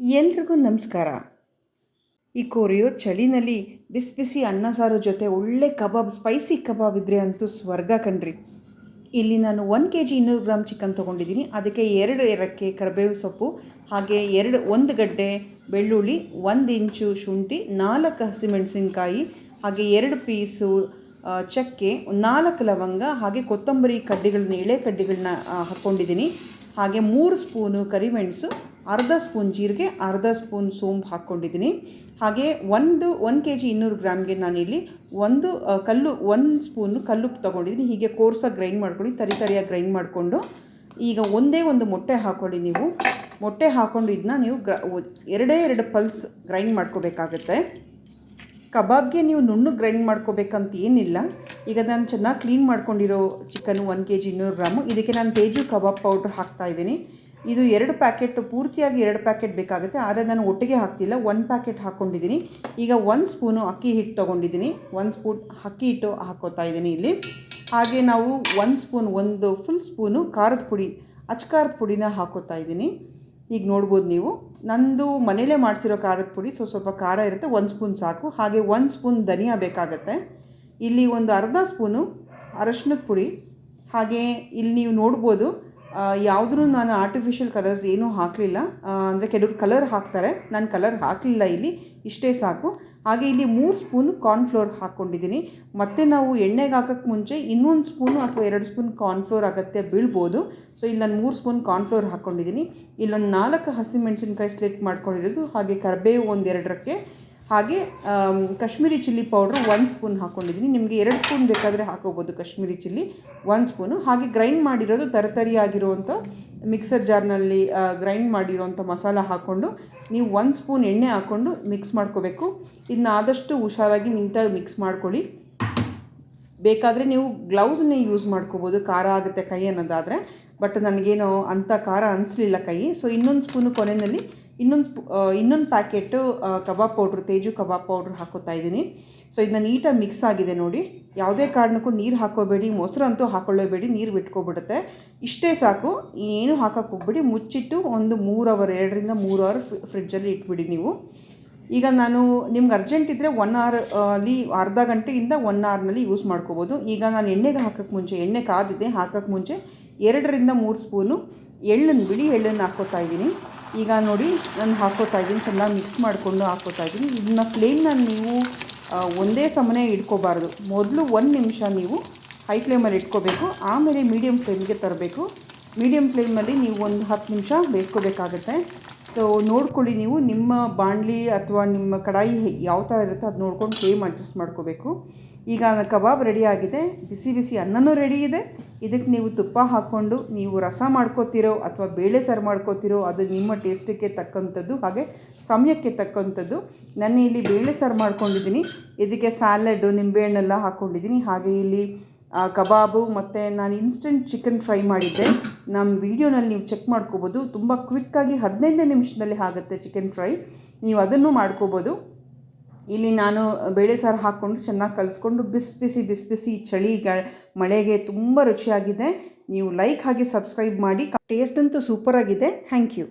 ಎಲ್ರಿಗೂ ನಮಸ್ಕಾರ. ಈ ಕೊರಿಯೋ ಚಳಿನಲ್ಲಿ ಬಿಸಿ ಬಿಸಿ ಅನ್ನ ಸಾರು ಜೊತೆ ಒಳ್ಳೆ ಕಬಾಬ್, ಸ್ಪೈಸಿ ಕಬಾಬ್ ಇದ್ದರೆ ಅಂತೂ ಸ್ವರ್ಗ ಕಣ್ರಿ. ಇಲ್ಲಿ ನಾನು 1 kg 200 ಗ್ರಾಮ್ ಚಿಕನ್ ತೊಗೊಂಡಿದ್ದೀನಿ. ಅದಕ್ಕೆ 2 ಏಲಕ್ಕಿ, ಕರಿಬೇವು ಸೊಪ್ಪು, ಹಾಗೆ 1 ಗಡ್ಡೆ ಬೆಳ್ಳುಳ್ಳಿ, 1 ಇಂಚು ಶುಂಠಿ, 4 ಹಸಿಮೆಣಸಿನ್ಕಾಯಿ, ಹಾಗೆ 2 ಪೀಸು ಚಕ್ಕೆ, 4 ಲವಂಗ, ಹಾಗೆ ಕೊತ್ತಂಬರಿ ಕಡ್ಡಿಗಳನ್ನ, ಎಳೆ ಕಡ್ಡಿಗಳನ್ನ ಹಾಕ್ಕೊಂಡಿದ್ದೀನಿ. ಹಾಗೆ 3 ಸ್ಪೂನು ಕರಿಮೆಣಸು, ಅರ್ಧ ಸ್ಪೂನ್ ಜೀರಿಗೆ, ಅರ್ಧ ಸ್ಪೂನ್ ಸೋಂಪು ಹಾಕ್ಕೊಂಡಿದ್ದೀನಿ. ಹಾಗೆ 1 kg 200 ಗ್ರಾಮ್ಗೆ ನಾನಿಲ್ಲಿ 1 ಸ್ಪೂನು ಕಲ್ಲುಪ್ಪು ತೊಗೊಂಡಿದ್ದೀನಿ. ಹೀಗೆ ಕೋರ್ಸಾಗಿ ಗ್ರೈಂಡ್ ಮಾಡ್ಕೊಳ್ಳಿ, ತರಿಯಾಗಿ ಗ್ರೈಂಡ್ ಮಾಡಿಕೊಂಡು ಈಗ ಒಂದೇ ಒಂದು ಮೊಟ್ಟೆ ಹಾಕ್ಕೊಳ್ಳಿ. ನೀವು ಮೊಟ್ಟೆ ಹಾಕ್ಕೊಂಡು ಇದನ್ನ ನೀವು 2 ಪಲ್ಸ್ ಗ್ರೈಂಡ್ ಮಾಡ್ಕೋಬೇಕಾಗತ್ತೆ. ಕಬಾಬ್ಗೆ ನೀವು ನುಣ್ಣಗೆ ಗ್ರೈಂಡ್ ಮಾಡ್ಕೋಬೇಕಂತ ಏನಿಲ್ಲ. ಈಗ ನಾನು ಚೆನ್ನಾಗಿ ಕ್ಲೀನ್ ಮಾಡ್ಕೊಂಡಿರೋ ಚಿಕನು 1 kg 200 ಗ್ರಾಮು. ಇದಕ್ಕೆ ನಾನು ತೇಜು ಕಬಾಬ್ ಪೌಡ್ರ್ ಹಾಕ್ತಾಯಿದ್ದೀನಿ. ಇದು 2 ಪ್ಯಾಕೆಟ್, ಪೂರ್ತಿಯಾಗಿ 2 ಪ್ಯಾಕೆಟ್ ಬೇಕಾಗುತ್ತೆ, ಆದರೆ ನಾನು ಒಟ್ಟಿಗೆ ಹಾಕ್ತಿಲ್ಲ, 1 ಪ್ಯಾಕೆಟ್ ಹಾಕ್ಕೊಂಡಿದ್ದೀನಿ. ಈಗ 1 ಸ್ಪೂನು ಅಕ್ಕಿ ಹಿಟ್ಟು ತೊಗೊಂಡಿದ್ದೀನಿ, 1 ಸ್ಪೂನ್ ಅಕ್ಕಿ ಹಿಟ್ಟು ಹಾಕ್ಕೋತಾ ಇದ್ದೀನಿ ಇಲ್ಲಿ. ಹಾಗೆ ನಾವು 1 ಫುಲ್ ಸ್ಪೂನು ಖಾರದ ಪುಡಿ, ಖಾರದ ಪುಡಿನ ಹಾಕ್ಕೋತಾ ಇದ್ದೀನಿ. ಈಗ ನೋಡ್ಬೋದು ನೀವು, ನಂದು ಮನೇಲೇ ಮಾಡಿಸಿರೋ ಖಾರದ ಪುಡಿ, ಸ್ವಲ್ಪ ಖಾರ ಇರುತ್ತೆ, 1 ಸ್ಪೂನ್ ಸಾಕು. ಹಾಗೆ 1 ಸ್ಪೂನ್ ಧನಿಯಾ ಬೇಕಾಗತ್ತೆ. ಇಲ್ಲಿ ಒಂದು ಅರ್ಧ ಸ್ಪೂನು ಅರಶಿನದ ಪುಡಿ. ಹಾಗೆ ಇಲ್ಲಿ ನೀವು ನೋಡ್ಬೋದು, ಯಾವುದೂ ನಾನು ಆರ್ಟಿಫಿಷಿಯಲ್ ಕಲರ್ಸ್ ಏನೂ ಹಾಕಲಿಲ್ಲ. ಅಂದರೆ ಕೆಲವರು ಕಲರ್ ಹಾಕ್ತಾರೆ, ನಾನು ಕಲರ್ ಹಾಕಲಿಲ್ಲ, ಇಲ್ಲಿ ಇಷ್ಟೇ ಸಾಕು. ಹಾಗೆ ಇಲ್ಲಿ 3 ಸ್ಪೂನು ಕಾರ್ನ್ಫ್ಲೋರ್ ಹಾಕ್ಕೊಂಡಿದ್ದೀನಿ. ಮತ್ತು ನಾವು ಎಣ್ಣೆಗೆ ಹಾಕೋಕ್ಕೆ ಮುಂಚೆ 1 ಸ್ಪೂನು ಅಥವಾ 2 ಸ್ಪೂನ್ ಕಾರ್ನ್ಫ್ಲೋರ್ ಅಗತ್ಯ ಬೀಳ್ಬೋದು. ಸೊ ಇಲ್ಲಿ ನಾನು 3 ಸ್ಪೂನ್ ಕಾರ್ನ್ಫ್ಲೋರ್ ಹಾಕ್ಕೊಂಡಿದ್ದೀನಿ. ಇಲ್ಲೊಂದು 4 ಹಸಿಮೆಣಸಿನ್ಕಾಯಿ ಸ್ಲಿಟ್ ಮಾಡ್ಕೊಂಡಿರೋದು, ಹಾಗೆ ಕರಿಬೇವು 1-2 ಹಾಗೆ ಕಾಶ್ಮೀರಿ ಚಿಲ್ಲಿ ಪೌಡ್ರು 1 ಸ್ಪೂನ್ ಹಾಕ್ಕೊಂಡಿದ್ದೀನಿ. ನಿಮಗೆ 2 ಸ್ಪೂನ್ ಬೇಕಾದರೆ ಹಾಕೋಬೋದು ಕಾಶ್ಮೀರಿ ಚಿಲ್ಲಿ, 1 ಸ್ಪೂನು. ಹಾಗೆ ಗ್ರೈಂಡ್ ಮಾಡಿರೋದು ತರಿಯಾಗಿರುವಂಥ ಮಿಕ್ಸರ್ ಜಾರ್ನಲ್ಲಿ ಗ್ರೈಂಡ್ ಮಾಡಿರೋವಂಥ ಮಸಾಲ ಹಾಕ್ಕೊಂಡು ನೀವು 1 ಸ್ಪೂನ್ ಎಣ್ಣೆ ಹಾಕ್ಕೊಂಡು ಮಿಕ್ಸ್ ಮಾಡ್ಕೋಬೇಕು. ಇದನ್ನ ಆದಷ್ಟು ಹುಷಾರಾಗಿ ನೀಟಾಗಿ ಮಿಕ್ಸ್ ಮಾಡ್ಕೊಳ್ಳಿ. ಬೇಕಾದರೆ ನೀವು ಗ್ಲೌಸ್ನೇ ಯೂಸ್ ಮಾಡ್ಕೋಬೋದು, ಖಾರ ಆಗುತ್ತೆ ಕೈ ಅನ್ನೋದಾದರೆ. ಬಟ್ ನನಗೇನೋ ಅಂಥ ಖಾರ ಅನಿಸ್ಲಿಲ್ಲ ಕೈ. ಸೊ 1 ಸ್ಪೂನು ಕೊನೆಯಲ್ಲಿ ಇನ್ನೊಂದು ಪ್ಯಾಕೆಟು ಕಬಾಬ್ ಪೌಡ್ರು, ತೇಜು ಕಬಾಬ್ ಪೌಡ್ರ್ ಹಾಕೋತಾ ಇದ್ದೀನಿ. ಸೊ ಇದನ್ನ ನೀಟಾಗಿ ಮಿಕ್ಸ್ ಆಗಿದೆ ನೋಡಿ. ಯಾವುದೇ ಕಾರಣಕ್ಕೂ ನೀರು ಹಾಕೋಬೇಡಿ, ಮೊಸರಂತೂ ಹಾಕೊಳ್ಳೇಬೇಡಿ, ನೀರು ಬಿಟ್ಕೊಬಿಡುತ್ತೆ. ಇಷ್ಟೇ ಸಾಕು, ಏನು ಹಾಕೋಕ್ಕೆ ಹೋಗ್ಬೇಡಿ. ಮುಚ್ಚಿಟ್ಟು ಒಂದು 3 ಅವರ್, 2ರಿಂದ 3 ಅವರ್ ಫ್ರಿಡ್ಜಲ್ಲಿ ಇಟ್ಬಿಡಿ ನೀವು. ಈಗ ನಾನು ನಿಮ್ಗೆ ಅರ್ಜೆಂಟ್ ಇದ್ದರೆ 1 ಅವರ್ ಅಲ್ಲಿ, ಅರ್ಧ ಗಂಟೆಯಿಂದ 1 ಅವರ್ನಲ್ಲಿ ಯೂಸ್ ಮಾಡ್ಕೋಬೋದು. ಈಗ ನಾನು ಎಣ್ಣೆಗೆ ಹಾಕೋಕ್ಕೆ ಮುಂಚೆ, ಎಣ್ಣೆ ಕಾದಿದೆ, ಹಾಕೋಕ್ಕೆ ಮುಂಚೆ 2ರಿಂದ 3 ಸ್ಪೂನು ಬಿಳಿ ಎಳ್ಳನ್ನು ಹಾಕ್ಕೋತಾ ಇದ್ದೀನಿ. ಈಗ ನೋಡಿ ನಾನು ಹಾಕ್ಕೋತಾ ಇದ್ದೀನಿ, ಚೆನ್ನಾಗಿ ಮಿಕ್ಸ್ ಮಾಡಿಕೊಂಡು ಹಾಕ್ಕೋತಾ ಇದ್ದೀನಿ. ಇದನ್ನ ಫ್ಲೇಮ್ನ ನೀವು ಒಂದೇ ಸಮನೆ ಇಟ್ಕೋಬಾರ್ದು. ಮೊದಲು 1 ನಿಮಿಷ ನೀವು ಹೈ ಫ್ಲೇಮಲ್ಲಿ ಇಟ್ಕೋಬೇಕು, ಆಮೇಲೆ ಮೀಡಿಯಮ್ ಫ್ಲೇಮ್ಗೆ ತರಬೇಕು. ಮೀಡಿಯಮ್ ಫ್ಲೇಮಲ್ಲಿ ನೀವು ಒಂದು 10 ನಿಮಿಷ ಬೇಯಿಸ್ಕೋಬೇಕಾಗತ್ತೆ. ಸೊ ನೋಡ್ಕೊಳ್ಳಿ, ನೀವು ನಿಮ್ಮ ಬಾಣಲಿ ಅಥವಾ ನಿಮ್ಮ ಕಡಾಯಿ ಯಾವ ಥರ ಇರುತ್ತೆ ಅದು ನೋಡ್ಕೊಂಡು ಫ್ಲೇಮ್ ಅಡ್ಜಸ್ಟ್ ಮಾಡ್ಕೋಬೇಕು. ಈಗ ಕಬಾಬ್ ರೆಡಿ ಆಗಿದೆ, ಬಿಸಿ ಬಿಸಿ ಅನ್ನನೂ ರೆಡಿ ಇದೆ. ಇದಕ್ಕೆ ನೀವು ತುಪ್ಪ ಹಾಕ್ಕೊಂಡು ನೀವು ರಸ ಮಾಡ್ಕೋತಿರೋ ಅಥವಾ ಬೇಳೆ ಸಾರು ಮಾಡ್ಕೋತಿರೋ, ಅದು ನಿಮ್ಮ ಟೇಸ್ಟಿಗೆ ತಕ್ಕಂಥದ್ದು, ಹಾಗೆ ಸಮಯಕ್ಕೆ ತಕ್ಕಂಥದ್ದು. ನಾನು ಇಲ್ಲಿ ಬೇಳೆ ಸಾರು ಮಾಡ್ಕೊಂಡಿದ್ದೀನಿ. ಇದಕ್ಕೆ ಸ್ಯಾಲಡ್ಡು, ನಿಂಬೆಹಣ್ಣೆಲ್ಲ ಹಾಕ್ಕೊಂಡಿದ್ದೀನಿ. ಹಾಗೆ ಇಲ್ಲಿ ಕಬಾಬು ಮತ್ತು ನಾನು ಇನ್ಸ್ಟೆಂಟ್ ಚಿಕನ್ ಫ್ರೈ ಮಾಡಿದ್ದೆ. ನಮ್ಮ ವೀಡಿಯೋನಲ್ಲಿ ನೀವು ಚೆಕ್ ಮಾಡ್ಕೋಬೋದು. ತುಂಬ ಕ್ವಿಕ್ಕಾಗಿ 15 ನಿಮಿಷದಲ್ಲಿ ಆಗುತ್ತೆ ಚಿಕನ್ ಫ್ರೈ, ನೀವು ಅದನ್ನು ಮಾಡ್ಕೋಬೋದು. ಇಲ್ಲಿ ನಾನು ಬೇಳೆ ಸಾರು ಹಾಕ್ಕೊಂಡು ಚೆನ್ನಾಗಿ ಕಲಿಸ್ಕೊಂಡು ಬಿಸಿ ಬಿಸಿ ಮಳೆಗೆ ತುಂಬ ರುಚಿಯಾಗಿದೆ. ನೀವು ಲೈಕ್ ಹಾಗೆ ಸಬ್ಸ್ಕ್ರೈಬ್ ಮಾಡಿ. ಟೇಸ್ಟ್ ಅಂತೂ ಸೂಪರಾಗಿದೆ. Thank you.